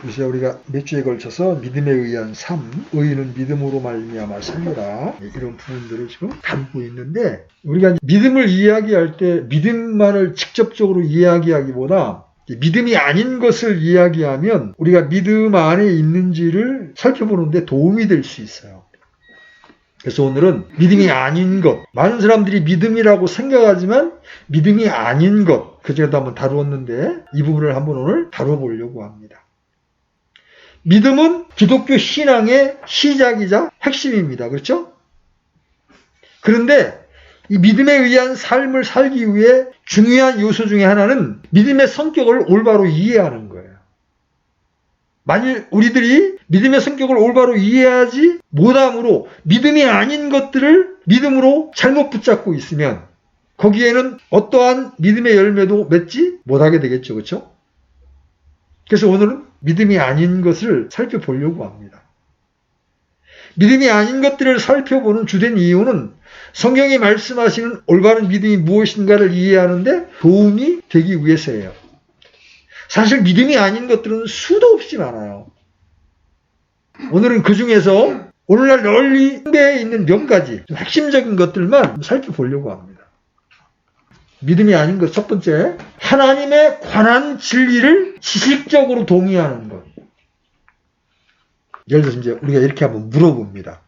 그래서 우리가 몇 주에 걸쳐서 믿음에 의한 삶, 의인은 믿음으로 말미암아 살리라, 이런 부분들을 지금 담고 있는데, 우리가 믿음을 이야기할 때 믿음만을 직접적으로 이야기하기보다 믿음이 아닌 것을 이야기하면 우리가 믿음 안에 있는지를 살펴보는 데 도움이 될 수 있어요. 그래서 오늘은 믿음이 아닌 것, 많은 사람들이 믿음이라고 생각하지만 믿음이 아닌 것, 그전에도 한번 다루었는데 이 부분을 한번 오늘 다뤄보려고 합니다. 믿음은 기독교 신앙의 시작이자 핵심입니다. 그렇죠? 그런데 이 믿음에 의한 삶을 살기 위해 중요한 요소 중에 하나는 믿음의 성격을 올바로 이해하는 거예요. 만일 우리들이 믿음의 성격을 올바로 이해하지 못함으로 믿음이 아닌 것들을 믿음으로 잘못 붙잡고 있으면 거기에는 어떠한 믿음의 열매도 맺지 못하게 되겠죠. 그렇죠? 그래서 오늘은 믿음이 아닌 것을 살펴보려고 합니다. 믿음이 아닌 것들을 살펴보는 주된 이유는 성경이 말씀하시는 올바른 믿음이 무엇인가를 이해하는데 도움이 되기 위해서예요. 사실 믿음이 아닌 것들은 수도 없이 많아요. 오늘은 그 중에서 오늘날 널리 홍대에 있는 몇 가지 핵심적인 것들만 살펴보려고 합니다. 믿음이 아닌 것 첫 번째, 하나님에 관한 진리를 지식적으로 동의하는 것. 예를 들어서 이제 우리가 이렇게 한번 물어봅니다.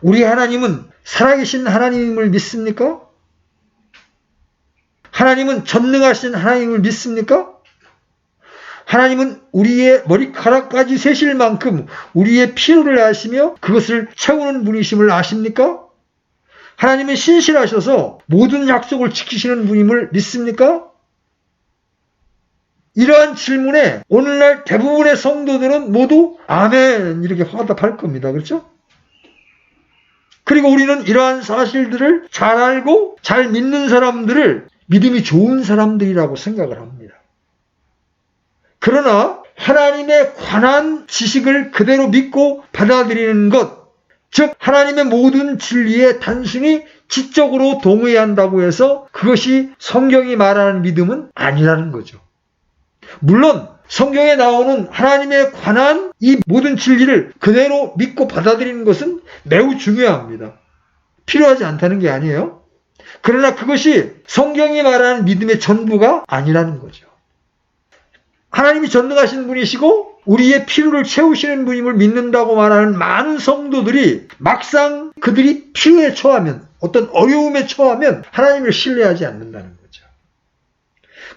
우리 하나님은 살아계신 하나님을 믿습니까? 하나님은 전능하신 하나님을 믿습니까? 하나님은 우리의 머리카락까지 세실 만큼 우리의 필요를 아시며 그것을 채우는 분이심을 아십니까? 하나님은 신실하셔서 모든 약속을 지키시는 분임을 믿습니까? 이러한 질문에 오늘날 대부분의 성도들은 모두 아멘 이렇게 화답할 겁니다. 그렇죠? 그리고 우리는 이러한 사실들을 잘 알고 잘 믿는 사람들을 믿음이 좋은 사람들이라고 생각을 합니다. 그러나 하나님에 관한 지식을 그대로 믿고 받아들이는 것, 즉 하나님의 모든 진리에 단순히 지적으로 동의한다고 해서 그것이 성경이 말하는 믿음은 아니라는 거죠. 물론 성경에 나오는 하나님에 관한 이 모든 진리를 그대로 믿고 받아들이는 것은 매우 중요합니다. 필요하지 않다는 게 아니에요. 그러나 그것이 성경이 말하는 믿음의 전부가 아니라는 거죠. 하나님이 전능하신 분이시고 우리의 필요를 채우시는 분임을 믿는다고 말하는 많은 성도들이 막상 그들이 필요에 처하면, 어떤 어려움에 처하면 하나님을 신뢰하지 않는다는 거죠.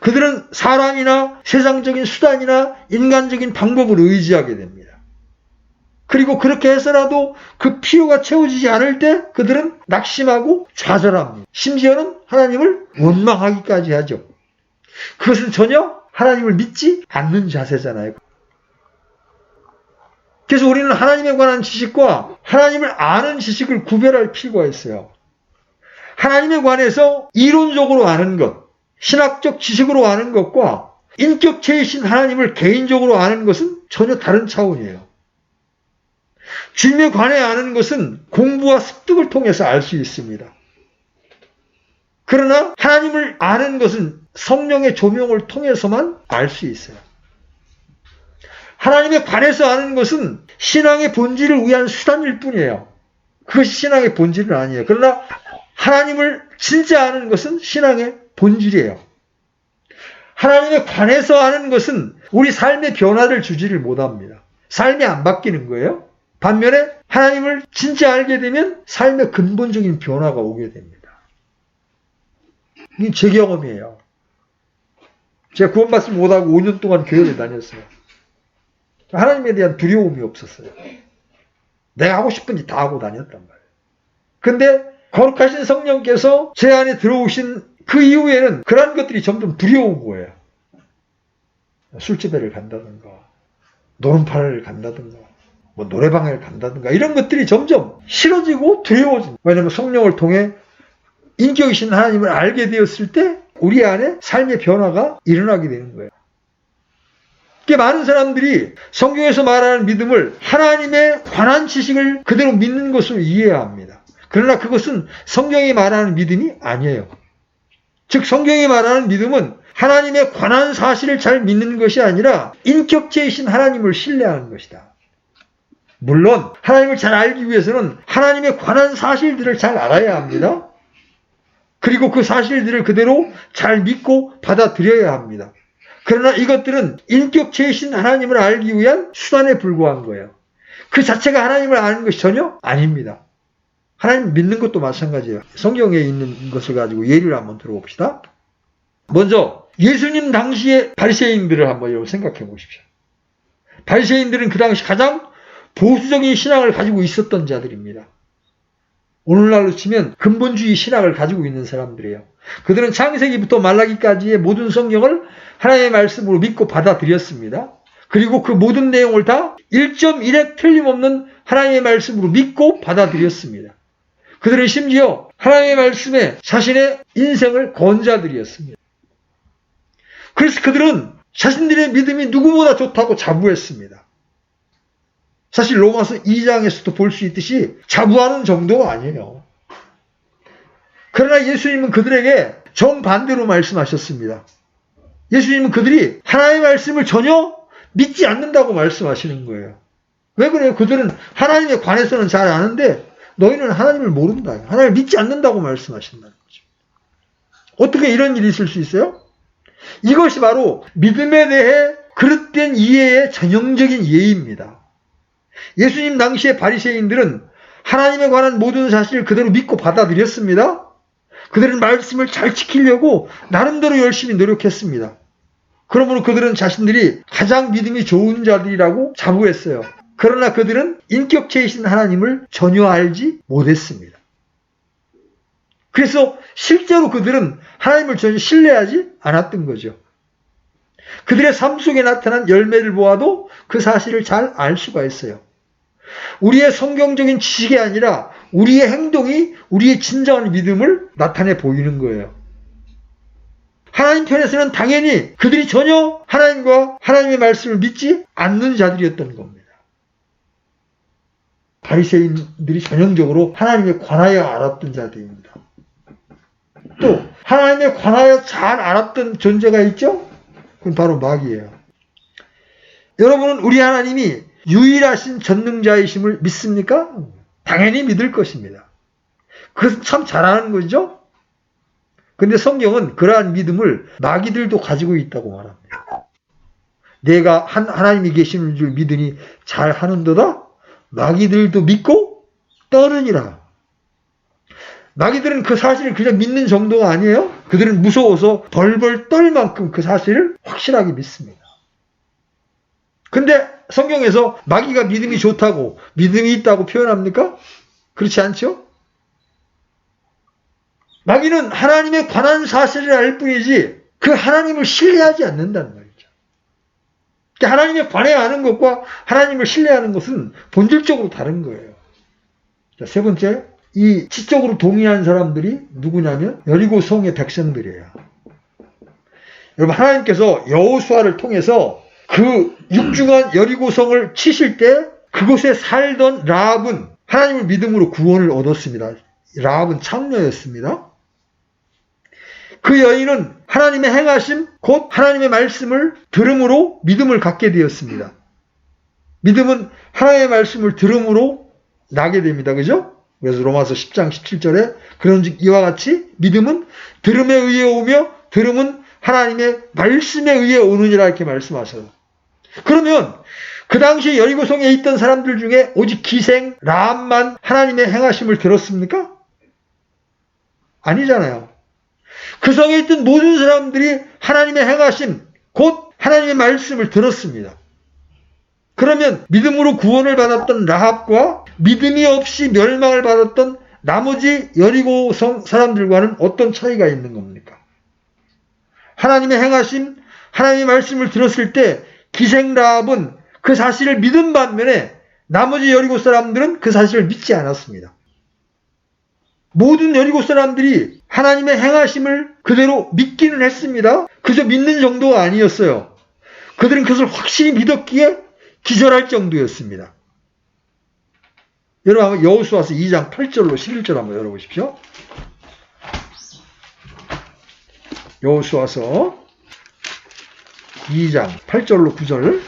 그들은 사람이나 세상적인 수단이나 인간적인 방법을 의지하게 됩니다. 그리고 그렇게 해서라도 그 필요가 채워지지 않을 때 그들은 낙심하고 좌절합니다. 심지어는 하나님을 원망하기까지 하죠. 그것은 전혀 하나님을 믿지 않는 자세잖아요. 그래서 우리는 하나님에 관한 지식과 하나님을 아는 지식을 구별할 필요가 있어요. 하나님에 관해서 이론적으로 아는 것, 신학적 지식으로 아는 것과 인격체이신 하나님을 개인적으로 아는 것은 전혀 다른 차원이에요. 주님에 관해 아는 것은 공부와 습득을 통해서 알 수 있습니다. 그러나 하나님을 아는 것은 성령의 조명을 통해서만 알 수 있어요. 하나님에 관해서 아는 것은 신앙의 본질을 위한 수단일 뿐이에요. 그것이 신앙의 본질은 아니에요. 그러나 하나님을 진짜 아는 것은 신앙의 본질이에요. 하나님에 관해서 아는 것은 우리 삶의 변화를 주지를 못합니다. 삶이 안 바뀌는 거예요. 반면에 하나님을 진짜 알게 되면 삶의 근본적인 변화가 오게 됩니다. 이게 제 경험이에요. 제가 구원받지 못하고 5년 동안 교회를 다녔어요. 하나님에 대한 두려움이 없었어요. 내가 하고 싶은 일 다 하고 다녔단 말이에요. 근데 거룩하신 성령께서 제 안에 들어오신 그 이후에는 그런 것들이 점점 두려운 거예요. 술집에를 간다든가 노름판을 간다든가 뭐 노래방을 간다든가 이런 것들이 점점 싫어지고 두려워집니다. 왜냐하면 성령을 통해 인격이신 하나님을 알게 되었을 때 우리 안에 삶의 변화가 일어나게 되는 거예요. 많은 사람들이 성경에서 말하는 믿음을 하나님에 관한 지식을 그대로 믿는 것으로 이해해야 합니다. 그러나 그것은 성경이 말하는 믿음이 아니에요. 즉 성경이 말하는 믿음은 하나님에 관한 사실을 잘 믿는 것이 아니라 인격체이신 하나님을 신뢰하는 것이다. 물론 하나님을 잘 알기 위해서는 하나님에 관한 사실들을 잘 알아야 합니다. 그리고 그 사실들을 그대로 잘 믿고 받아들여야 합니다. 그러나 이것들은 인격체이신 하나님을 알기 위한 수단에 불과한 거예요. 그 자체가 하나님을 아는 것이 전혀 아닙니다. 하나님 믿는 것도 마찬가지예요. 성경에 있는 것을 가지고 예를 한번 들어봅시다. 먼저 예수님 당시의 바리새인들을 한번 여러분 생각해 보십시오. 바리새인들은 그 당시 가장 보수적인 신앙을 가지고 있었던 자들입니다. 오늘날로 치면 근본주의 신학을 가지고 있는 사람들이에요. 그들은 창세기부터 말라기까지의 모든 성경을 하나님의 말씀으로 믿고 받아들였습니다. 그리고 그 모든 내용을 다 1.1획 틀림없는 하나님의 말씀으로 믿고 받아들였습니다. 그들은 심지어 하나님의 말씀에 자신의 인생을 건 자들이었습니다. 그래서 그들은 자신들의 믿음이 누구보다 좋다고 자부했습니다. 사실 로마서 2장에서도 볼 수 있듯이 자부하는 정도가 아니에요. 그러나 예수님은 그들에게 정반대로 말씀하셨습니다. 예수님은 그들이 하나님의 말씀을 전혀 믿지 않는다고 말씀하시는 거예요. 왜 그래요? 그들은 하나님에 관해서는 잘 아는데 너희는 하나님을 모른다. 하나님을 믿지 않는다고 말씀하신다는 거죠. 어떻게 이런 일이 있을 수 있어요? 이것이 바로 믿음에 대해 그릇된 이해의 전형적인 예입니다. 예수님 당시의 바리새인들은 하나님에 관한 모든 사실을 그대로 믿고 받아들였습니다. 그들은 말씀을 잘 지키려고 나름대로 열심히 노력했습니다. 그러므로 그들은 자신들이 가장 믿음이 좋은 자들이라고 자부했어요. 그러나 그들은 인격체이신 하나님을 전혀 알지 못했습니다. 그래서 실제로 그들은 하나님을 전혀 신뢰하지 않았던 거죠. 그들의 삶 속에 나타난 열매를 보아도 그 사실을 잘 알 수가 있어요. 우리의 성경적인 지식이 아니라 우리의 행동이 우리의 진정한 믿음을 나타내 보이는 거예요. 하나님 편에서는 당연히 그들이 전혀 하나님과 하나님의 말씀을 믿지 않는 자들이었던 겁니다. 바리새인들이 전형적으로 하나님에 관하여 알았던 자들입니다. 또 하나님에 관하여 잘 알았던 존재가 있죠? 그건 바로 마귀예요. 여러분은 우리 하나님이 유일하신 전능자이심을 믿습니까? 당연히 믿을 것입니다. 그것은 참 잘하는 거죠? 근데 성경은 그러한 믿음을 마귀들도 가지고 있다고 말합니다. 내가 하나님이 계시는 줄 믿으니 잘하는도다? 마귀들도 믿고 떠느니라. 마귀들은 그 사실을 그냥 믿는 정도가 아니에요. 그들은 무서워서 벌벌 떨 만큼 그 사실을 확실하게 믿습니다. 근데 성경에서 마귀가 믿음이 좋다고, 믿음이 있다고 표현합니까? 그렇지 않죠? 마귀는 하나님에 관한 사실을 알 뿐이지 그 하나님을 신뢰하지 않는다는 말이죠. 하나님에 관해 아는 것과 하나님을 신뢰하는 것은 본질적으로 다른 거예요. 자, 세 번째, 이 지적으로 동의한 사람들이 누구냐면 여리고성의 백성들이에요. 여러분, 하나님께서 여호수아를 통해서 그 육중한 여리고성을 치실 때 그곳에 살던 라합은 하나님을 믿음으로 구원을 얻었습니다. 라합은 창녀였습니다. 그 여인은 하나님의 행하심, 곧 하나님의 말씀을 들음으로 믿음을 갖게 되었습니다. 믿음은 하나님의 말씀을 들음으로 나게 됩니다. 그죠? 그래서 로마서 10장 17절에 그런즉 이와 같이 믿음은 들음에 의해 오며 들음은 하나님의 말씀에 의해 오느니라 이렇게 말씀하셔요. 그러면 그 당시 여리고성에 있던 사람들 중에 오직 기생 라합만 하나님의 행하심을 들었습니까? 아니잖아요. 그 성에 있던 모든 사람들이 하나님의 행하심, 곧 하나님의 말씀을 들었습니다. 그러면 믿음으로 구원을 받았던 라합과 믿음이 없이 멸망을 받았던 나머지 여리고성 사람들과는 어떤 차이가 있는 겁니까? 하나님의 행하심, 하나님의 말씀을 들었을 때 기생 라합은 그 사실을 믿은 반면에 나머지 여리고 사람들은 그 사실을 믿지 않았습니다. 모든 여리고 사람들이 하나님의 행하심을 그대로 믿기는 했습니다. 그저 믿는 정도가 아니었어요. 그들은 그것을 확실히 믿었기에 기절할 정도였습니다. 여러분 한번 여호수아서 2장 8절로 11절 한번 열어보십시오. 여호수아서 2장 8절로 9절.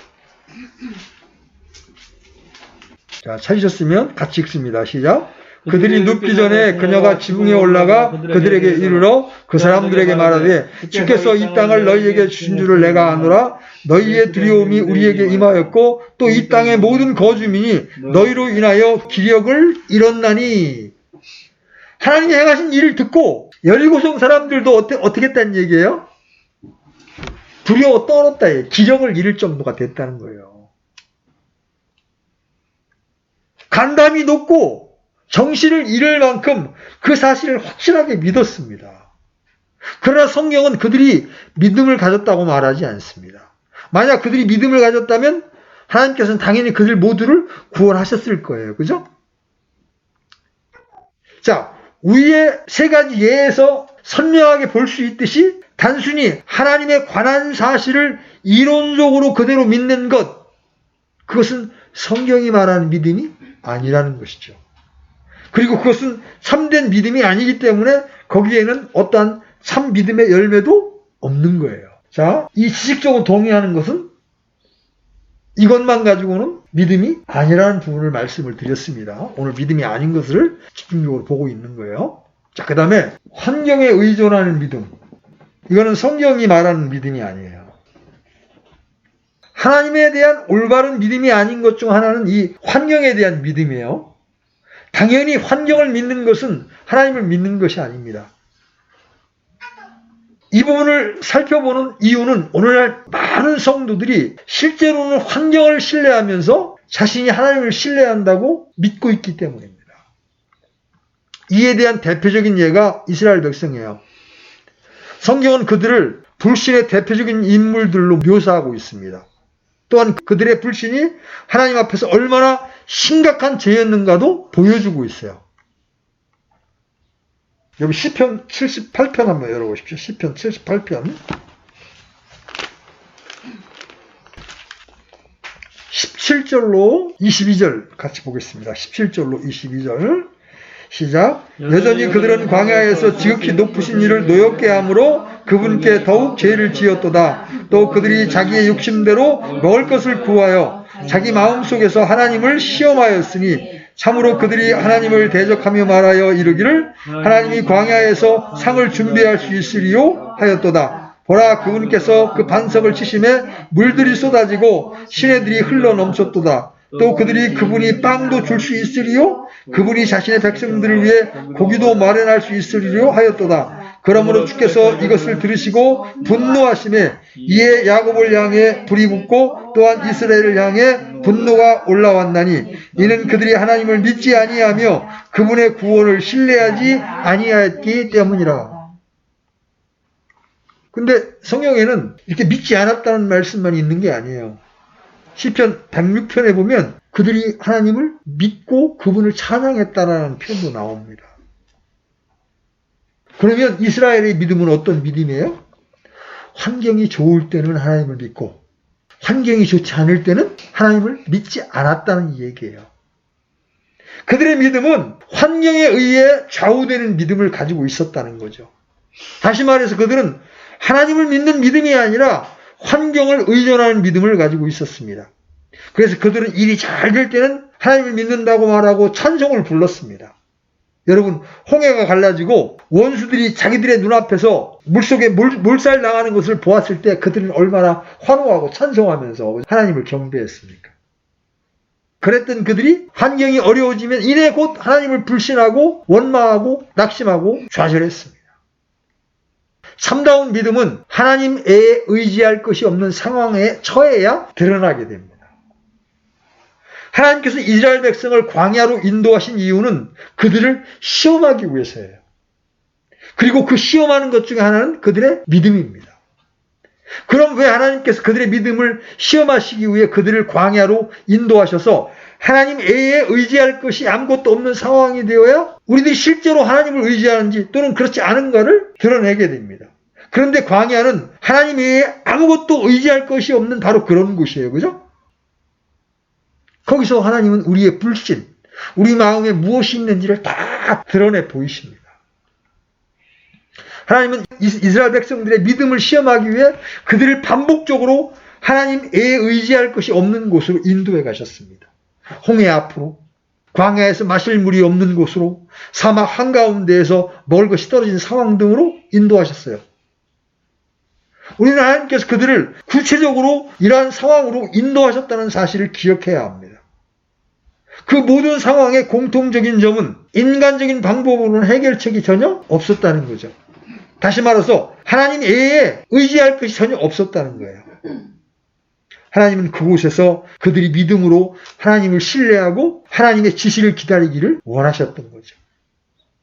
자, 찾으셨으면 같이 읽습니다. 시작. 그들이 눕기 전에 그녀가 지붕에 올라가 그들에게 이르러 그 사람들에게 말하되 주께서 이 땅을 너희에게 주신 줄을 내가 아노라. 너희의 두려움이 우리에게 임하였고 또 이 땅의 모든 거주민이 너희로 인하여 기력을 잃었나니. 하나님이 행하신 일을 듣고 여리고성 사람들도 어떻게 했다는 얘기예요? 두려워 떨었다. 기력을 잃을 정도가 됐다는 거예요. 간담이 높고 정신을 잃을 만큼 그 사실을 확실하게 믿었습니다. 그러나 성경은 그들이 믿음을 가졌다고 말하지 않습니다. 만약 그들이 믿음을 가졌다면 하나님께서는 당연히 그들 모두를 구원하셨을 거예요. 그죠? 자, 위의 세 가지 예에서 선명하게 볼 수 있듯이 단순히 하나님에 관한 사실을 이론적으로 그대로 믿는 것, 그것은 성경이 말하는 믿음이 아니라는 것이죠. 그리고 그것은 참된 믿음이 아니기 때문에 거기에는 어떠한 참 믿음의 열매도 없는 거예요. 자, 이 지식적으로 동의하는 것은 이것만 가지고는 믿음이 아니라는 부분을 말씀을 드렸습니다. 오늘 믿음이 아닌 것을 집중적으로 보고 있는 거예요. 자, 그 다음에 환경에 의존하는 믿음. 이거는 성경이 말하는 믿음이 아니에요. 하나님에 대한 올바른 믿음이 아닌 것 중 하나는 이 환경에 대한 믿음이에요. 당연히 환경을 믿는 것은 하나님을 믿는 것이 아닙니다. 이 부분을 살펴보는 이유는 오늘날 많은 성도들이 실제로는 환경을 신뢰하면서 자신이 하나님을 신뢰한다고 믿고 있기 때문입니다. 이에 대한 대표적인 예가 이스라엘 백성이에요. 성경은 그들을 불신의 대표적인 인물들로 묘사하고 있습니다. 또한 그들의 불신이 하나님 앞에서 얼마나 심각한 죄였는가도 보여주고 있어요. 여기 시편 78편 한번 열어보십시오. 시편 78편 17절로 22절 같이 보겠습니다. 17절로 22절 시작. 여전히 그들은 광야에서 지극히 높으신 이를 노엽게 함으로 그분께 더욱 죄를 지었도다. 또 그들이 자기의 욕심대로 먹을 것을 구하여 자기 마음속에서 하나님을 시험하였으니 참으로 그들이 하나님을 대적하며 말하여 이르기를 하나님이 광야에서 상을 준비할 수 있으리요 하였도다. 보라, 그분께서 그 반석을 치심에 물들이 쏟아지고 시내들이 흘러 넘쳤도다. 또 그들이 그분이 빵도 줄 수 있으리요? 그분이 자신의 백성들을 위해 고기도 마련할 수 있으리요? 하였도다. 그러므로 주께서 이것을 들으시고 분노하심에 이에 야곱을 향해 불이 붙고 또한 이스라엘을 향해 분노가 올라왔나니 이는 그들이 하나님을 믿지 아니하며 그분의 구원을 신뢰하지 아니하였기 때문이라. 근데 성경에는 이렇게 믿지 않았다는 말씀만 있는 게 아니에요. 시편 106편에 보면 그들이 하나님을 믿고 그분을 찬양했다라는 표현도 나옵니다. 그러면 이스라엘의 믿음은 어떤 믿음이에요? 환경이 좋을 때는 하나님을 믿고 환경이 좋지 않을 때는 하나님을 믿지 않았다는 얘기예요. 그들의 믿음은 환경에 의해 좌우되는 믿음을 가지고 있었다는 거죠. 다시 말해서 그들은 하나님을 믿는 믿음이 아니라 환경을 의존하는 믿음을 가지고 있었습니다. 그래서 그들은 일이 잘 될 때는 하나님을 믿는다고 말하고 찬송을 불렀습니다. 여러분, 홍해가 갈라지고 원수들이 자기들의 눈앞에서 물속에 몰살 당하는 것을 보았을 때 그들은 얼마나 환호하고 찬송하면서 하나님을 경배했습니까? 그랬던 그들이 환경이 어려워지면 이내 곧 하나님을 불신하고 원망하고 낙심하고 좌절했습니다. 참다운 믿음은 하나님 외에 의지할 것이 없는 상황에 처해야 드러나게 됩니다. 하나님께서 이스라엘 백성을 광야로 인도하신 이유는 그들을 시험하기 위해서예요. 그리고 그 시험하는 것 중에 하나는 그들의 믿음입니다. 그럼 왜 하나님께서 그들의 믿음을 시험하시기 위해 그들을 광야로 인도하셔서 하나님 외에 의지할 것이 아무것도 없는 상황이 되어야 우리들이 실제로 하나님을 의지하는지 또는 그렇지 않은가를 드러내게 됩니다. 그런데 광야는 하나님 외에 아무것도 의지할 것이 없는 바로 그런 곳이에요. 그죠? 거기서 하나님은 우리의 불신, 우리 마음에 무엇이 있는지를 다 드러내 보이십니다. 하나님은 이스라엘 백성들의 믿음을 시험하기 위해 그들을 반복적으로 하나님에 의지할 것이 없는 곳으로 인도해 가셨습니다. 홍해 앞으로, 광야에서 마실 물이 없는 곳으로, 사막 한가운데에서 먹을 것이 떨어진 상황 등으로 인도하셨어요. 우리는 하나님께서 그들을 구체적으로 이러한 상황으로 인도하셨다는 사실을 기억해야 합니다. 그 모든 상황의 공통적인 점은 인간적인 방법으로는 해결책이 전혀 없었다는 거죠. 다시 말해서 하나님 외에 의지할 것이 전혀 없었다는 거예요. 하나님은 그곳에서 그들이 믿음으로 하나님을 신뢰하고 하나님의 지시를 기다리기를 원하셨던 거죠.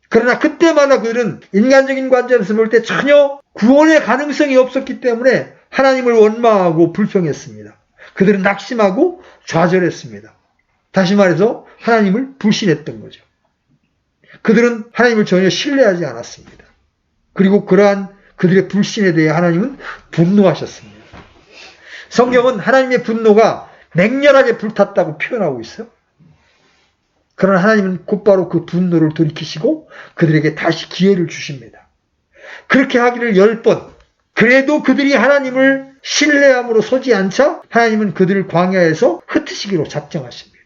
그러나 그때마다 그들은 인간적인 관점에서 볼 때 전혀 구원의 가능성이 없었기 때문에 하나님을 원망하고 불평했습니다. 그들은 낙심하고 좌절했습니다. 다시 말해서 하나님을 불신했던 거죠. 그들은 하나님을 전혀 신뢰하지 않았습니다. 그리고 그러한 그들의 불신에 대해 하나님은 분노하셨습니다. 성경은 하나님의 분노가 맹렬하게 불탔다고 표현하고 있어요. 그러나 하나님은 곧바로 그 분노를 돌이키시고 그들에게 다시 기회를 주십니다. 그렇게 하기를 10번. 그래도 그들이 하나님을 신뢰함으로 서지 않자 하나님은 그들을 광야에서 흩으시기로 작정하십니다.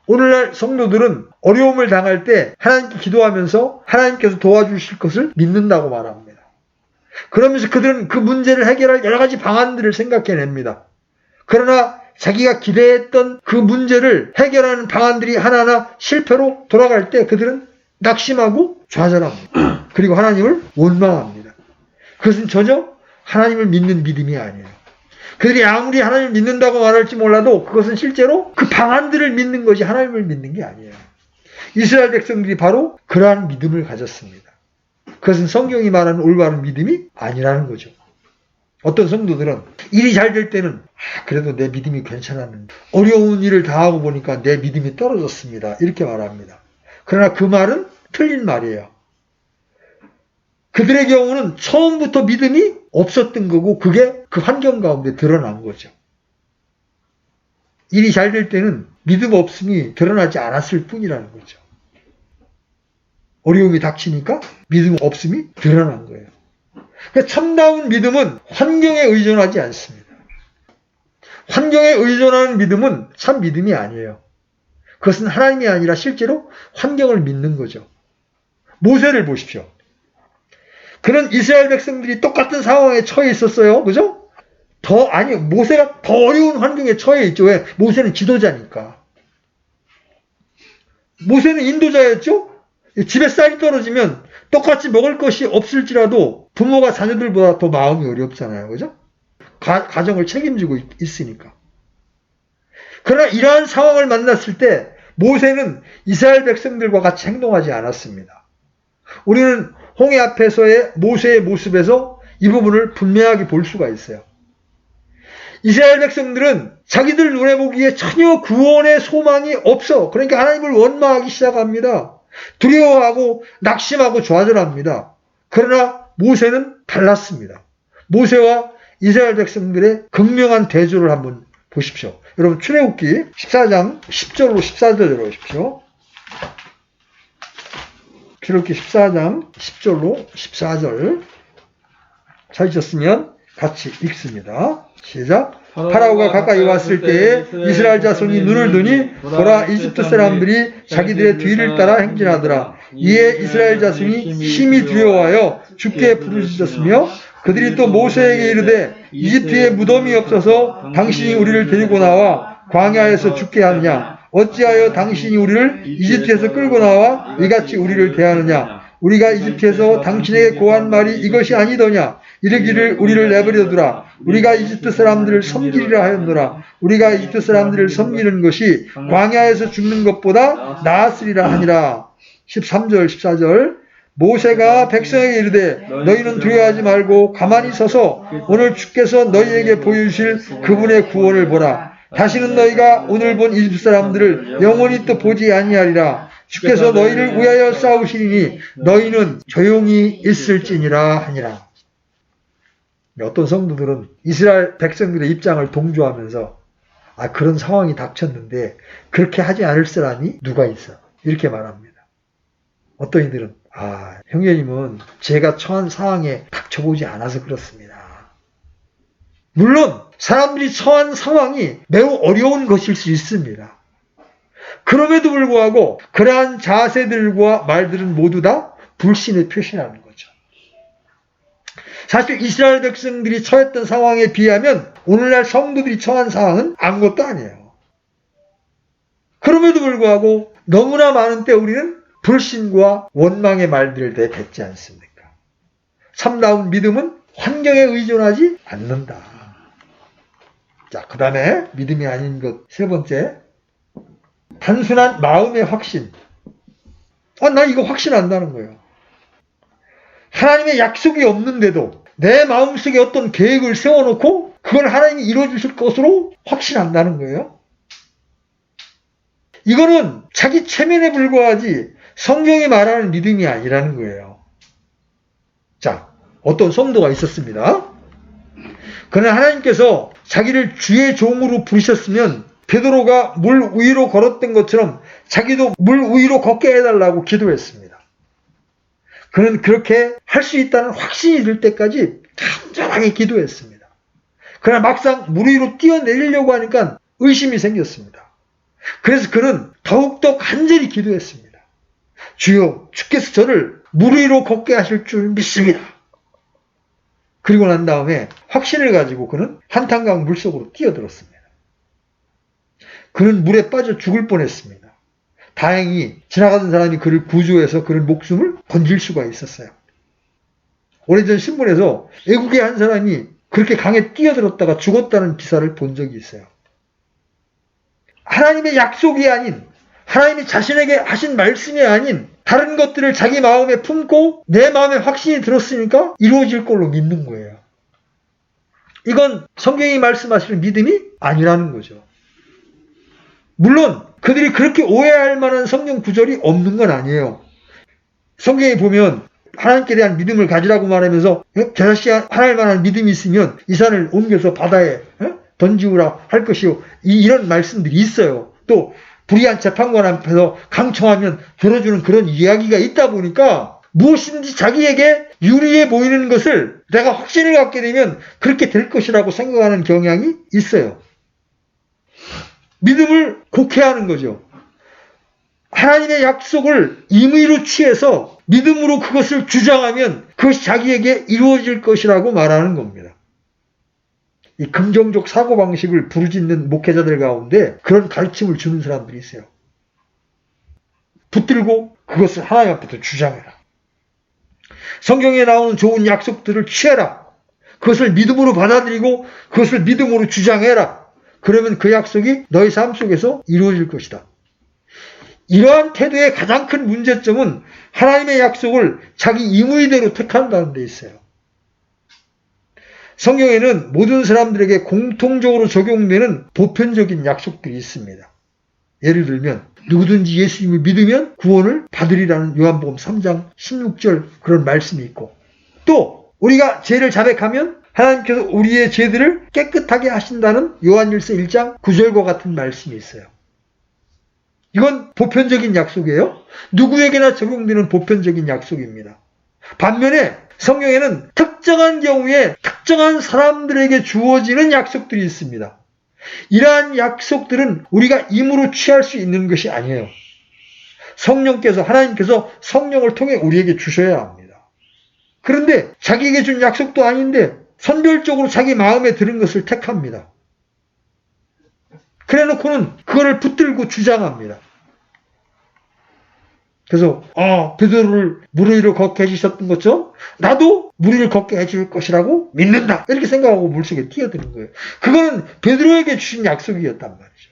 오늘날 성도들은 어려움을 당할 때 하나님께 기도하면서 하나님께서 도와주실 것을 믿는다고 말합니다. 그러면서 그들은 그 문제를 해결할 여러 가지 방안들을 생각해냅니다. 그러나 자기가 기대했던 그 문제를 해결하는 방안들이 하나하나 실패로 돌아갈 때 그들은 낙심하고 좌절합니다. 그리고 하나님을 원망합니다. 그것은 전혀 하나님을 믿는 믿음이 아니에요. 그들이 아무리 하나님을 믿는다고 말할지 몰라도 그것은 실제로 그 방안들을 믿는 것이 하나님을 믿는 게 아니에요. 이스라엘 백성들이 바로 그러한 믿음을 가졌습니다. 그것은 성경이 말하는 올바른 믿음이 아니라는 거죠. 어떤 성도들은 일이 잘 될 때는 그래도 내 믿음이 괜찮았는데 어려운 일을 당하고 보니까 내 믿음이 떨어졌습니다. 이렇게 말합니다. 그러나 그 말은 틀린 말이에요. 그들의 경우는 처음부터 믿음이 없었던 거고 그게 그 환경 가운데 드러난 거죠. 일이 잘 될 때는 믿음 없음이 드러나지 않았을 뿐이라는 거죠. 어려움이 닥치니까 믿음 없음이 드러난 거예요. 그러니까 참다운 믿음은 환경에 의존하지 않습니다. 환경에 의존하는 믿음은 참 믿음이 아니에요. 그것은 하나님이 아니라 실제로 환경을 믿는 거죠. 모세를 보십시오. 그는 이스라엘 백성들이 똑같은 상황에 처해 있었어요. 그죠? 모세가 더 어려운 환경에 처해 있죠. 왜? 모세는 지도자니까. 모세는 인도자였죠? 집에 쌀이 떨어지면 똑같이 먹을 것이 없을지라도 부모가 자녀들보다 더 마음이 어렵잖아요. 그죠? 가정을 책임지고 있으니까. 그러나 이러한 상황을 만났을 때 모세는 이스라엘 백성들과 같이 행동하지 않았습니다. 우리는 홍해 앞에서의 모세의 모습에서 이 부분을 분명하게 볼 수가 있어요. 이스라엘 백성들은 자기들 눈에 보기에 전혀 구원의 소망이 없어. 그러니까 하나님을 원망하기 시작합니다. 두려워하고 낙심하고 좌절합니다. 그러나 모세는 달랐습니다. 모세와 이스라엘 백성들의 극명한 대조를 한번 보십시오. 여러분 출애굽기 14장 10절로 14절 들어오십시오. 출애굽기 14장 10절로 14절 찾으셨으면 같이 읽습니다. 시작. 파라오가 가까이 왔을 때에 이스라엘 자손이 눈을 뜨니 보라 이집트 사람들이 자기들의 뒤를 따라 행진하더라. 이에 이스라엘 자손이 심히 두려워하여 주께 부르짖었으며 그들이 또 모세에게 이르되 이집트에 무덤이 없어서 당신이 우리를 데리고 나와 광야에서 죽게 하느냐? 어찌하여 당신이 우리를 이집트에서 끌고 나와 이같이 우리를 대하느냐? 우리가 이집트에서 당신에게 고한 말이 이것이 아니더냐? 이르기를 우리를 내버려두라. 우리가 이집트 사람들을 섬기리라 하였노라. 우리가 이집트 사람들을 섬기는 것이 광야에서 죽는 것보다 나았으리라 하니라. 13절 14절 모세가 백성에게 이르되 너희는 두려워하지 말고 가만히 서서 오늘 주께서 너희에게 보여주실 그분의 구원을 보라. 다시는 너희가 오늘 본 이집트 사람들을 영원히 또 보지 아니하리라. 주께서 너희를 위하여 싸우시리니 너희는 조용히 있을지니라 하니라. 어떤 성도들은 이스라엘 백성들의 입장을 동조하면서 그런 상황이 닥쳤는데 그렇게 하지 않을 사람이 누가 있어? 이렇게 말합니다. 어떤 이들은 형제님은 제가 처한 상황에 닥쳐보지 않아서 그렇습니다. 물론 사람들이 처한 상황이 매우 어려운 것일 수 있습니다. 그럼에도 불구하고 그러한 자세들과 말들은 모두 다 불신의 표시라는 거죠. 사실 이스라엘 백성들이 처했던 상황에 비하면 오늘날 성도들이 처한 상황은 아무것도 아니에요. 그럼에도 불구하고 너무나 많은 때 우리는 불신과 원망의 말들을 대했지 않습니까? 참다운 믿음은 환경에 의존하지 않는다. 자, 그 다음에 믿음이 아닌 것 세 번째, 단순한 마음의 확신. 나 이거 확신한다는 거예요. 하나님의 약속이 없는데도 내 마음속에 어떤 계획을 세워놓고 그걸 하나님이 이루어주실 것으로 확신한다는 거예요. 이거는 자기 체면에 불과하지 성경이 말하는 믿음이 아니라는 거예요. 자, 어떤 성도가 있었습니다. 그러나 하나님께서 자기를 주의 종으로 부르셨으면 베드로가 물 위로 걸었던 것처럼 자기도 물 위로 걷게 해달라고 기도했습니다. 그는 그렇게 할 수 있다는 확신이 들 때까지 간절하게 기도했습니다. 그러나 막상 물 위로 뛰어내리려고 하니까 의심이 생겼습니다. 그래서 그는 더욱더 간절히 기도했습니다. 주여, 주께서 저를 물 위로 걷게 하실 줄 믿습니다. 그리고 난 다음에 확신을 가지고 그는 한탄강 물속으로 뛰어들었습니다. 그는 물에 빠져 죽을 뻔했습니다. 다행히 지나가던 사람이 그를 구조해서 그를 목숨을 건질 수가 있었어요. 오래전 신문에서 외국의 한 사람이 그렇게 강에 뛰어들었다가 죽었다는 기사를 본 적이 있어요. 하나님의 약속이 아닌, 하나님이 자신에게 하신 말씀이 아닌 다른 것들을 자기 마음에 품고 내 마음에 확신이 들었으니까 이루어질 걸로 믿는 거예요. 이건 성경이 말씀하시는 믿음이 아니라는 거죠. 물론 그들이 그렇게 오해할 만한 성경 구절이 없는 건 아니에요. 성경에 보면 하나님께 대한 믿음을 가지라고 말하면서 저 자식이 하나님 만한 믿음이 있으면 이 산을 옮겨서 바다에 던지우라 할 것이요. 이런 말씀들이 있어요. 또 불의한 재판관 앞에서 강청하면 들어주는 그런 이야기가 있다 보니까 무엇인지 자기에게 유리해 보이는 것을 내가 확신을 갖게 되면 그렇게 될 것이라고 생각하는 경향이 있어요. 믿음을 곡해하는 거죠. 하나님의 약속을 임의로 취해서 믿음으로 그것을 주장하면 그것이 자기에게 이루어질 것이라고 말하는 겁니다. 이 긍정적 사고방식을 부르짖는 목회자들 가운데 그런 가르침을 주는 사람들이 있어요. 붙들고 그것을 하나님 앞에서 주장해라. 성경에 나오는 좋은 약속들을 취해라. 그것을 믿음으로 받아들이고 그것을 믿음으로 주장해라. 그러면 그 약속이 너의 삶 속에서 이루어질 것이다. 이러한 태도의 가장 큰 문제점은 하나님의 약속을 자기 임의대로 택한다는 데 있어요. 성경에는 모든 사람들에게 공통적으로 적용되는 보편적인 약속들이 있습니다. 예를 들면 누구든지 예수님을 믿으면 구원을 받으리라는 요한복음 3장 16절 그런 말씀이 있고, 또 우리가 죄를 자백하면 하나님께서 우리의 죄들을 깨끗하게 하신다는 요한일서 1장 9절과 같은 말씀이 있어요. 이건 보편적인 약속이에요. 누구에게나 적용되는 보편적인 약속입니다. 반면에 성경에는 특정한 경우에 특정한 사람들에게 주어지는 약속들이 있습니다. 이러한 약속들은 우리가 임으로 취할 수 있는 것이 아니에요. 하나님께서 성령을 통해 우리에게 주셔야 합니다. 그런데 자기에게 준 약속도 아닌데 선별적으로 자기 마음에 드는 것을 택합니다. 그래놓고는 그거를 붙들고 주장합니다. 그래서 베드로를 물 위로 걷게 해주셨던 것처럼 나도 물 위를 걷게 해줄 것이라고 믿는다. 이렇게 생각하고 물속에 뛰어드는 거예요. 그거는 베드로에게 주신 약속이었단 말이죠.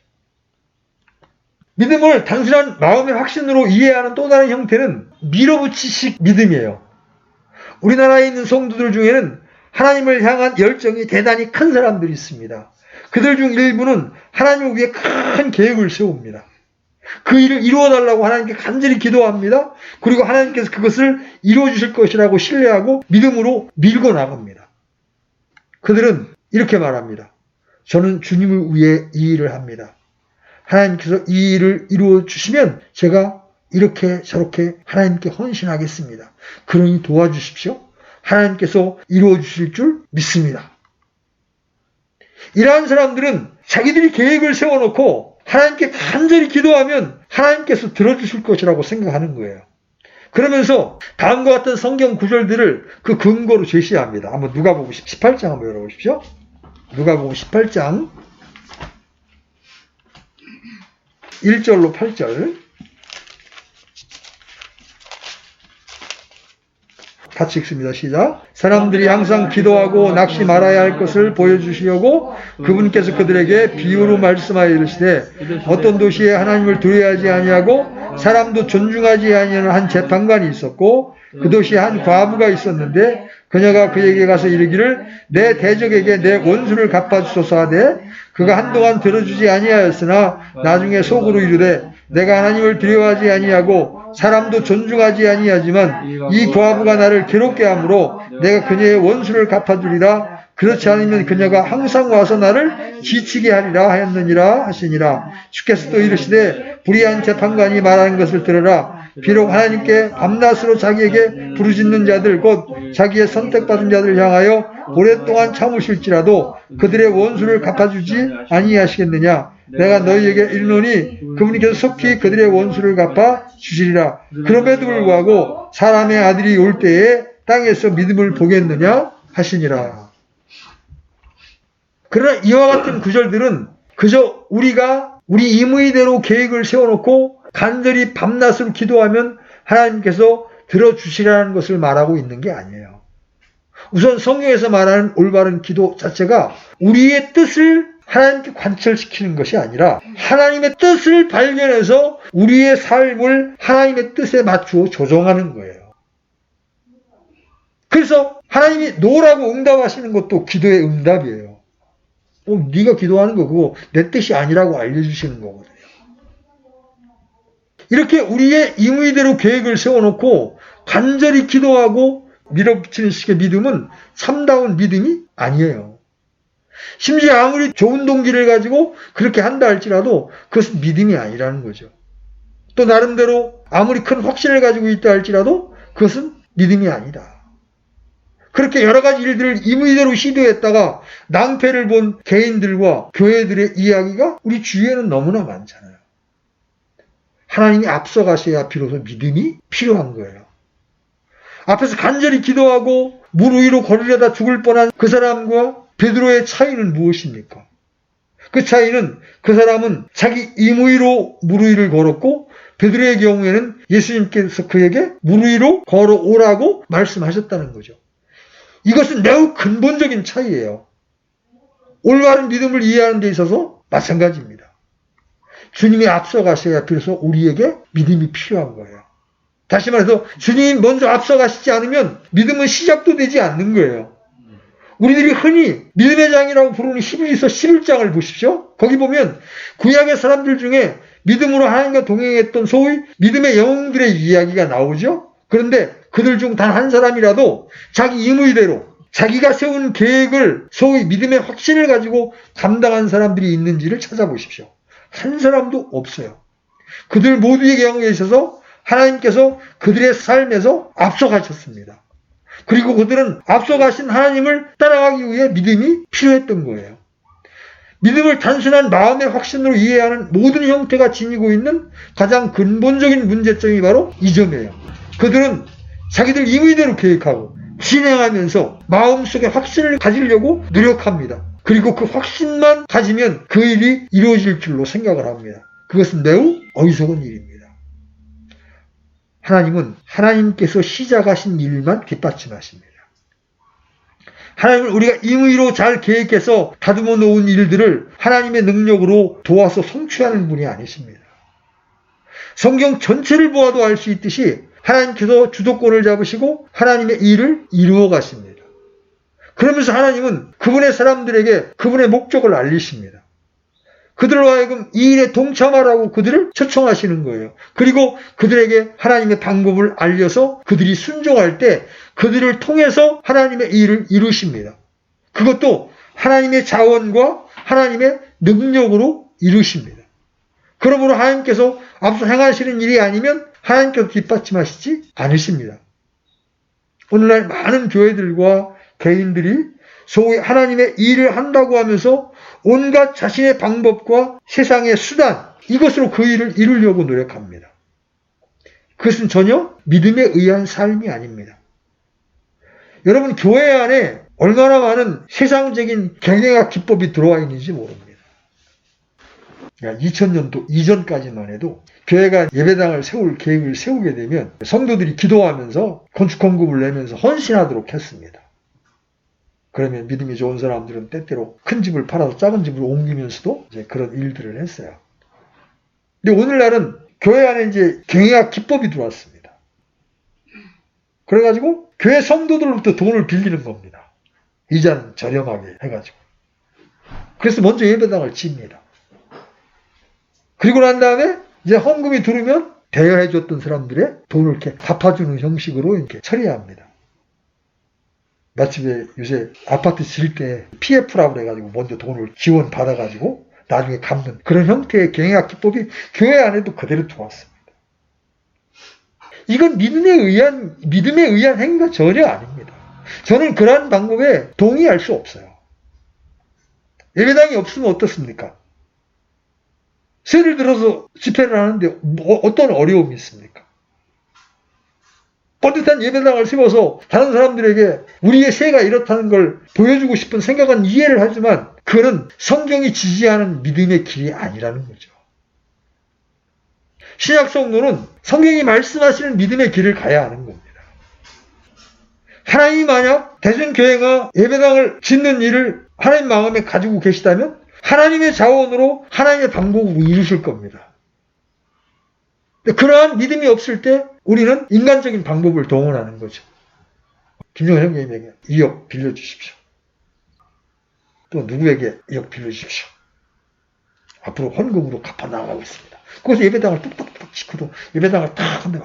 믿음을 단순한 마음의 확신으로 이해하는 또 다른 형태는 밀어붙이식 믿음이에요. 우리나라에 있는 성도들 중에는 하나님을 향한 열정이 대단히 큰 사람들이 있습니다. 그들 중 일부는 하나님을 위해 큰 계획을 세웁니다. 그 일을 이루어달라고 하나님께 간절히 기도합니다. 그리고 하나님께서 그것을 이루어주실 것이라고 신뢰하고 믿음으로 밀고 나갑니다. 그들은 이렇게 말합니다. 저는 주님을 위해 이 일을 합니다. 하나님께서 이 일을 이루어주시면 제가 이렇게 저렇게 하나님께 헌신하겠습니다. 그러니 도와주십시오. 하나님께서 이루어 주실 줄 믿습니다. 이러한 사람들은 자기들이 계획을 세워놓고 하나님께 간절히 기도하면 하나님께서 들어주실 것이라고 생각하는 거예요. 그러면서 다음과 같은 성경 구절들을 그 근거로 제시합니다. 한번 누가복음 18장 한번 열어보십시오. 누가복음 18장 1절로 8절 같이 읽습니다. 시작. 사람들이 항상 기도하고 낙심 말아야 할 것을 보여주시려고 그분께서 그들에게 비유로 말씀하여 이르시되 어떤 도시에 하나님을 두려워하지 아니하고 사람도 존중하지 아니하는 한 재판관이 있었고 그 도시에 한 과부가 있었는데 그녀가 그에게 가서 이르기를 내 대적에게 내 원수를 갚아주소서 하되 그가 한동안 들어주지 아니하였으나 나중에 속으로 이르되 내가 하나님을 두려워하지 아니하고 사람도 존중하지 아니하지만 이 과부가 나를 괴롭게 하므로 내가 그녀의 원수를 갚아주리라. 그렇지 않으면 그녀가 항상 와서 나를 지치게 하리라 하였느니라 하시니라. 주께서 또 이르시되 불의한 재판관이 말하는 것을 들으라. 비록 하나님께 밤낮으로 자기에게 부르짖는 자들 곧 자기의 선택받은 자들을 향하여 오랫동안 참으실지라도 그들의 원수를 갚아주지 아니하시겠느냐. 내가 너희에게 이르노니 그분께서 속히 그들의 원수를 갚아 주시리라. 그럼에도 불구하고 사람의 아들이 올 때에 땅에서 믿음을 보겠느냐 하시니라. 그러나 이와 같은 구절들은 그저 우리가 우리 임의대로 계획을 세워놓고 간절히 밤낮으로 기도하면 하나님께서 들어주시라는 것을 말하고 있는 게 아니에요. 우선 성경에서 말하는 올바른 기도 자체가 우리의 뜻을 하나님께 관철시키는 것이 아니라 하나님의 뜻을 발견해서 우리의 삶을 하나님의 뜻에 맞추어 조정하는 거예요. 그래서 하나님이 노라고 응답하시는 것도 기도의 응답이에요. 네가 기도하는 거 그거 내 뜻이 아니라고 알려주시는 거거든요. 이렇게 우리의 임의대로 계획을 세워놓고 간절히 기도하고 밀어붙이는 식의 믿음은 참다운 믿음이 아니에요. 심지어 아무리 좋은 동기를 가지고 그렇게 한다 할지라도 그것은 믿음이 아니라는 거죠. 또 나름대로 아무리 큰 확신을 가지고 있다 할지라도 그것은 믿음이 아니다. 그렇게 여러 가지 일들을 임의대로 시도했다가 낭패를 본 개인들과 교회들의 이야기가 우리 주위에는 너무나 많잖아요. 하나님이 앞서가셔야 비로소 믿음이 필요한 거예요. 앞에서 간절히 기도하고 물 위로 걸으려다 죽을 뻔한 그 사람과 베드로의 차이는 무엇입니까? 그 차이는 그 사람은 자기 임의로 물 위를 걸었고 베드로의 경우에는 예수님께서 그에게 물 위로 걸어오라고 말씀하셨다는 거죠. 이것은 매우 근본적인 차이예요. 올바른 믿음을 이해하는 데 있어서 마찬가지입니다. 주님이 앞서가셔야 비로소 우리에게 믿음이 필요한 거예요. 다시 말해서 주님이 먼저 앞서가시지 않으면 믿음은 시작도 되지 않는 거예요. 우리들이 흔히 믿음의 장이라고 부르는 히브리서 11장을 보십시오. 거기 보면 구약의 사람들 중에 믿음으로 하나님과 동행했던 소위 믿음의 영웅들의 이야기가 나오죠. 그런데 그들 중 단 한 사람이라도 자기 임의대로 자기가 세운 계획을 소위 믿음의 확신을 가지고 감당한 사람들이 있는지를 찾아보십시오. 한 사람도 없어요. 그들 모두의 경우에 있어서 하나님께서 그들의 삶에서 앞서가셨습니다. 그리고 그들은 앞서가신 하나님을 따라가기 위해 믿음이 필요했던 거예요. 믿음을 단순한 마음의 확신으로 이해하는 모든 형태가 지니고 있는 가장 근본적인 문제점이 바로 이 점이에요. 그들은 자기들 임의대로 계획하고 진행하면서 마음속에 확신을 가지려고 노력합니다. 그리고 그 확신만 가지면 그 일이 이루어질 줄로 생각을 합니다. 그것은 매우 어리석은 일입니다. 하나님은 하나님께서 시작하신 일만 뒷받침하십니다. 하나님은 우리가 임의로 잘 계획해서 다듬어 놓은 일들을 하나님의 능력으로 도와서 성취하는 분이 아니십니다. 성경 전체를 보아도 알 수 있듯이 하나님께서 주도권을 잡으시고 하나님의 일을 이루어 가십니다. 그러면서 하나님은 그분의 사람들에게 그분의 목적을 알리십니다. 그들로 하여금 이 일에 동참하라고 그들을 초청하시는 거예요. 그리고 그들에게 하나님의 방법을 알려서 그들이 순종할 때 그들을 통해서 하나님의 일을 이루십니다. 그것도 하나님의 자원과 하나님의 능력으로 이루십니다. 그러므로 하나님께서 앞서 행하시는 일이 아니면 하나님께서 뒷받침하시지 않으십니다. 오늘날 많은 교회들과 개인들이 소위 하나님의 일을 한다고 하면서 온갖 자신의 방법과 세상의 수단, 이것으로 그 일을 이루려고 노력합니다. 그것은 전혀 믿음에 의한 삶이 아닙니다. 여러분, 교회 안에 얼마나 많은 세상적인 경영학 기법이 들어와 있는지 모릅니다. 2000년도 이전까지만 해도 교회가 예배당을 세울 계획을 세우게 되면 성도들이 기도하면서 건축 헌금을 내면서 헌신하도록 했습니다. 그러면 믿음이 좋은 사람들은 때때로 큰 집을 팔아서 작은 집으로 옮기면서도 이제 그런 일들을 했어요. 근데 오늘날은 교회 안에 이제 경영학 기법이 들어왔습니다. 그래가지고 교회 성도들로부터 돈을 빌리는 겁니다. 이자는 저렴하게 해가지고. 그래서 먼저 예배당을 칩니다. 그리고 난 다음에 이제 헌금이 들어오면 대여해줬던 사람들의 돈을 이렇게 갚아주는 형식으로 이렇게 처리합니다. 마침에 요새 아파트 질 때 PF라고 그래가지고 먼저 돈을 지원받아가지고 나중에 갚는 그런 형태의 경영학 기법이 교회 안에도 그대로 들어왔습니다. 이건 믿음에 의한 행위가 전혀 아닙니다. 저는 그러한 방법에 동의할 수 없어요. 예배당이 없으면 어떻습니까? 세를 들어서 집회를 하는데 어떤 어려움이 있습니까? 뻗듯한 예배당을 세워서 다른 사람들에게 우리의 세가 이렇다는 걸 보여주고 싶은 생각은 이해를 하지만 그는 성경이 지지하는 믿음의 길이 아니라는 거죠. 신약 성도는 성경이 말씀하시는 믿음의 길을 가야 하는 겁니다. 하나님이 만약 대전교회가 예배당을 짓는 일을 하나님 마음에 가지고 계시다면 하나님의 자원으로 하나님의 방법으로 이루실 겁니다. 그러한 믿음이 없을 때 우리는 인간적인 방법을 동원하는 거죠. 김정은 형님에게 2억 빌려주십시오. 또 누구에게 2억 빌려주십시오. 앞으로 헌금으로 갚아나가겠습니다. 그래서 예배당을 뚝뚝뚝 치고도 예배당을 딱 하면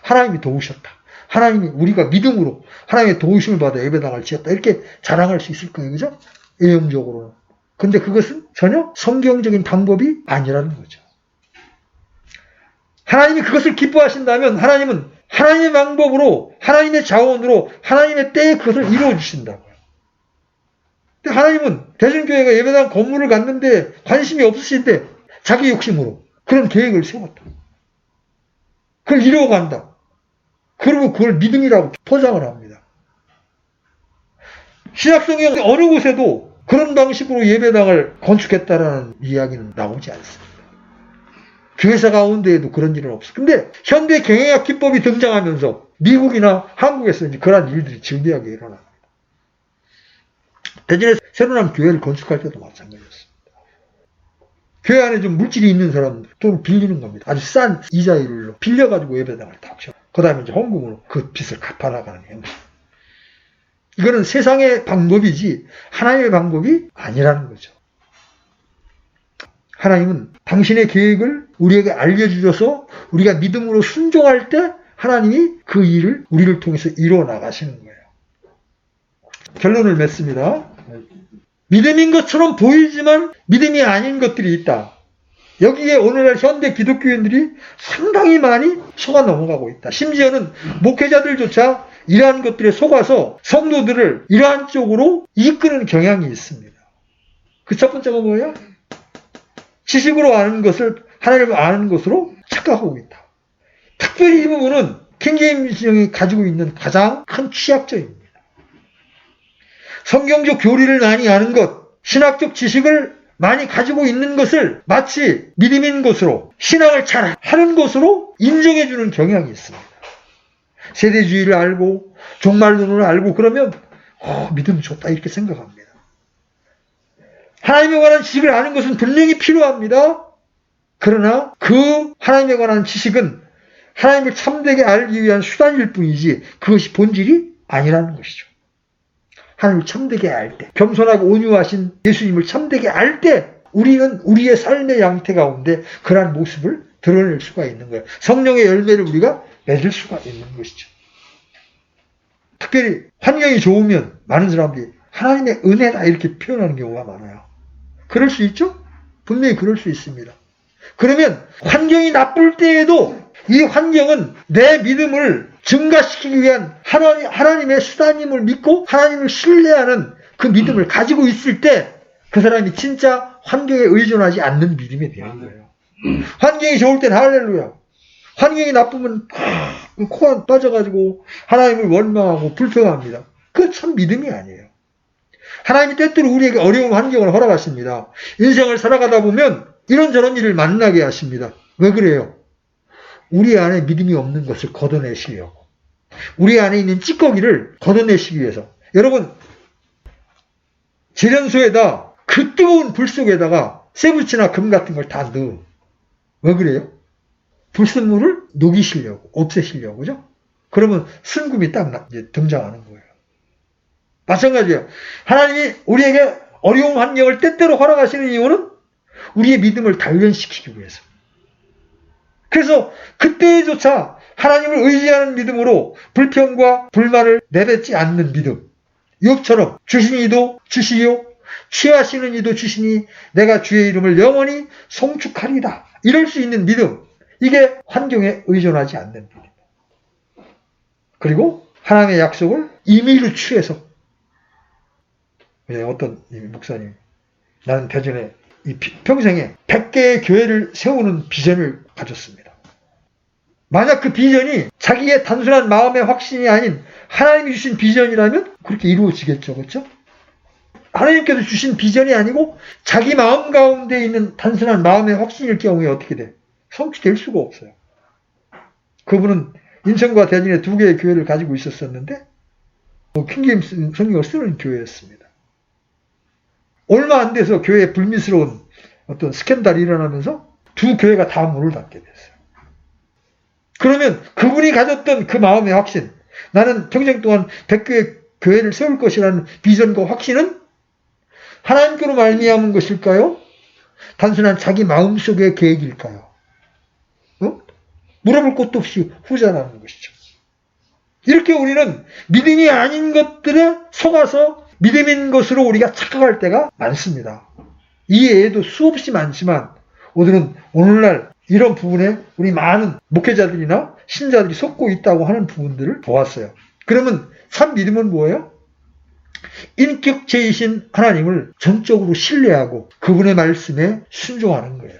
하나님이 도우셨다. 하나님이 우리가 믿음으로 하나님의 도우심을 받아 예배당을 지었다. 이렇게 자랑할 수 있을 거예요. 그죠? 외형적으로는. 근데 그것은 전혀 성경적인 방법이 아니라는 거죠. 하나님이 그것을 기뻐하신다면 하나님은 하나님의 방법으로 하나님의 자원으로 하나님의 때에 그것을 이루어 주신다고요. 근데 하나님은 대전교회가 예배당 건물을 갖는데 관심이 없으신데 자기 욕심으로 그런 계획을 세웠다. 그걸 이루어간다. 그리고 그걸 믿음이라고 포장을 합니다. 신약성경 어느 곳에도 그런 방식으로 예배당을 건축했다라는 이야기는 나오지 않습니다. 교회사 가운데에도 그런 일은 없어. 근데 현대 경영학 기법이 등장하면서 미국이나 한국에서 이제 그런 일들이 즐비하게 일어납니다. 대전에 새로 난 교회를 건축할 때도 마찬가지였습니다. 교회 안에 좀 물질이 있는 사람들 돈을 빌리는 겁니다. 아주 싼 이자율로 빌려가지고 예배당을 딱 쳐. 그 다음에 이제 헌금으로 그 빚을 갚아나가는 형식. 이거는 세상의 방법이지 하나님의 방법이 아니라는 거죠. 하나님은 당신의 계획을 우리에게 알려주셔서 우리가 믿음으로 순종할 때 하나님이 그 일을 우리를 통해서 이루어 나가시는 거예요. 결론을 맺습니다. 믿음인 것처럼 보이지만 믿음이 아닌 것들이 있다. 여기에 오늘날 현대 기독교인들이 상당히 많이 속아 넘어가고 있다. 심지어는 목회자들조차 이러한 것들에 속아서 성도들을 이러한 쪽으로 이끄는 경향이 있습니다. 그 첫 번째가 뭐예요? 지식으로 아는 것을 하나님을 아는 것으로 착각하고 있다. 특별히 이 부분은 킹제임스형이 가지고 있는 가장 큰 취약점입니다. 성경적 교리를 많이 아는 것, 신학적 지식을 많이 가지고 있는 것을 마치 믿음인 것으로 신앙을 잘 하는 것으로 인정해주는 경향이 있습니다. 세대주의를 알고 종말론을 알고 그러면 믿음 좋다 이렇게 생각합니다. 하나님에 관한 지식을 아는 것은 분명히 필요합니다. 그러나 그 하나님에 관한 지식은 하나님을 참되게 알기 위한 수단일 뿐이지 그것이 본질이 아니라는 것이죠. 하나님을 참되게 알 때, 겸손하고 온유하신 예수님을 참되게 알 때 우리는 우리의 삶의 양태 가운데 그러한 모습을 드러낼 수가 있는 거예요. 성령의 열매를 우리가 맺을 수가 있는 것이죠. 특별히 환경이 좋으면 많은 사람들이 하나님의 은혜다 이렇게 표현하는 경우가 많아요. 그럴 수 있죠? 분명히 그럴 수 있습니다. 그러면 환경이 나쁠 때에도 이 환경은 내 믿음을 증가시키기 위한 하나님의 수단임을 믿고 하나님을 신뢰하는 그 믿음을 가지고 있을 때 그 사람이 진짜 환경에 의존하지 않는 믿음이 되는 거예요. 환경이 좋을 땐 할렐루야. 환경이 나쁘면 코가 빠져가지고 하나님을 원망하고 불평합니다. 그건 참 믿음이 아니에요. 하나님이 때때로 우리에게 어려운 환경을 허락하십니다. 인생을 살아가다 보면 이런저런 일을 만나게 하십니다. 왜 그래요? 우리 안에 믿음이 없는 것을 걷어내시려고. 우리 안에 있는 찌꺼기를 걷어내시기 위해서. 여러분, 재련소에다 그 뜨거운 불 속에다가 쇠붙이나 금 같은 걸 다 넣어. 왜 그래요? 불순물을 녹이시려고, 없애시려고, 그죠? 그러면 순금이 딱 이제 등장하는 거예요. 마찬가지예요. 하나님이 우리에게 어려운 환경을 때때로 허락하시는 이유는 우리의 믿음을 단련시키기 위해서. 그래서 그때조차 하나님을 의지하는 믿음으로 불평과 불만을 내뱉지 않는 믿음. 욥처럼 주신 이도 주시요 취하시는 이도 주시니 내가 주의 이름을 영원히 송축하리다. 이럴 수 있는 믿음. 이게 환경에 의존하지 않는 믿음. 그리고 하나님의 약속을 임의로 취해서 어떤 목사님, 나는 대전에 평생에 100개의 교회를 세우는 비전을 가졌습니다. 만약 그 비전이 자기의 단순한 마음의 확신이 아닌 하나님이 주신 비전이라면 그렇게 이루어지겠죠. 그렇죠? 하나님께서 주신 비전이 아니고 자기 마음 가운데 있는 단순한 마음의 확신일 경우에 어떻게 돼? 성취될 수가 없어요. 그분은 인천과 대전에 2개의 교회를 가지고 있었었는데 킹제임스 성경을 쓰는 교회였습니다. 얼마 안 돼서 교회에 불미스러운 어떤 스캔들이 일어나면서 2 교회가 다 문을 닫게 됐어요. 그러면 그분이 가졌던 그 마음의 확신, 나는 평생 동안 100개의 교회를 세울 것이라는 비전과 확신은 하나님께로 말미암은 것일까요? 단순한 자기 마음속의 계획일까요? 물어볼 것도 없이 후자라는 것이죠. 이렇게 우리는 믿음이 아닌 것들에 속아서 믿음인 것으로 우리가 착각할 때가 많습니다. 이 외에도 수없이 많지만 오늘날 이런 부분에 우리 많은 목회자들이나 신자들이 속고 있다고 하는 부분들을 보았어요. 그러면 참 믿음은 뭐예요? 인격체이신 하나님을 전적으로 신뢰하고 그분의 말씀에 순종하는 거예요.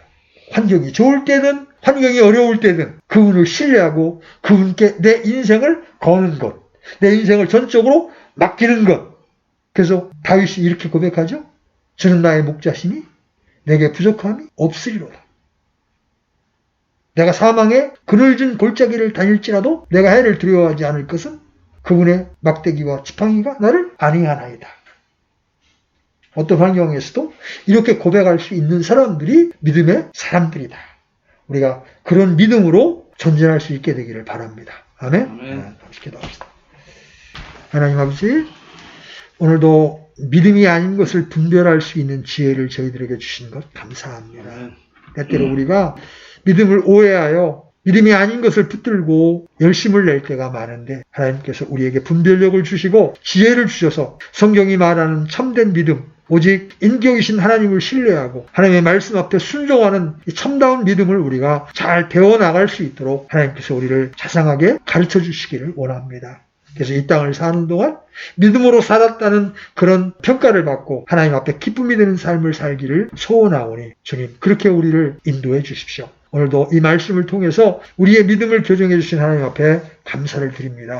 환경이 좋을 때든 환경이 어려울 때든 그분을 신뢰하고 그분께 내 인생을 거는 것, 내 인생을 전적으로 맡기는 것. 그래서 다윗이 이렇게 고백하죠. 저는 나의 목자시니 내게 부족함이 없으리로다. 내가 사망에 그늘진 골짜기를 다닐지라도 내가 해를 두려워하지 않을 것은 그분의 막대기와 지팡이가 나를 안위하나이다. 어떤 환경에서도 이렇게 고백할 수 있는 사람들이 믿음의 사람들이다. 우리가 그런 믿음으로 전진할 수 있게 되기를 바랍니다. 아멘? 아멘. 기도합시다. 하나님 아버지, 오늘도 믿음이 아닌 것을 분별할 수 있는 지혜를 저희들에게 주신 것 감사합니다. 때때로 우리가 믿음을 오해하여 믿음이 아닌 것을 붙들고 열심을 낼 때가 많은데 하나님께서 우리에게 분별력을 주시고 지혜를 주셔서 성경이 말하는 참된 믿음, 오직 인격이신 하나님을 신뢰하고 하나님의 말씀 앞에 순종하는 이 참다운 믿음을 우리가 잘 배워나갈 수 있도록 하나님께서 우리를 자상하게 가르쳐 주시기를 원합니다. 그래서 이 땅을 사는 동안 믿음으로 살았다는 그런 평가를 받고 하나님 앞에 기쁨이 되는 삶을 살기를 소원하오니 주님 그렇게 우리를 인도해 주십시오. 오늘도 이 말씀을 통해서 우리의 믿음을 교정해 주신 하나님 앞에 감사를 드립니다.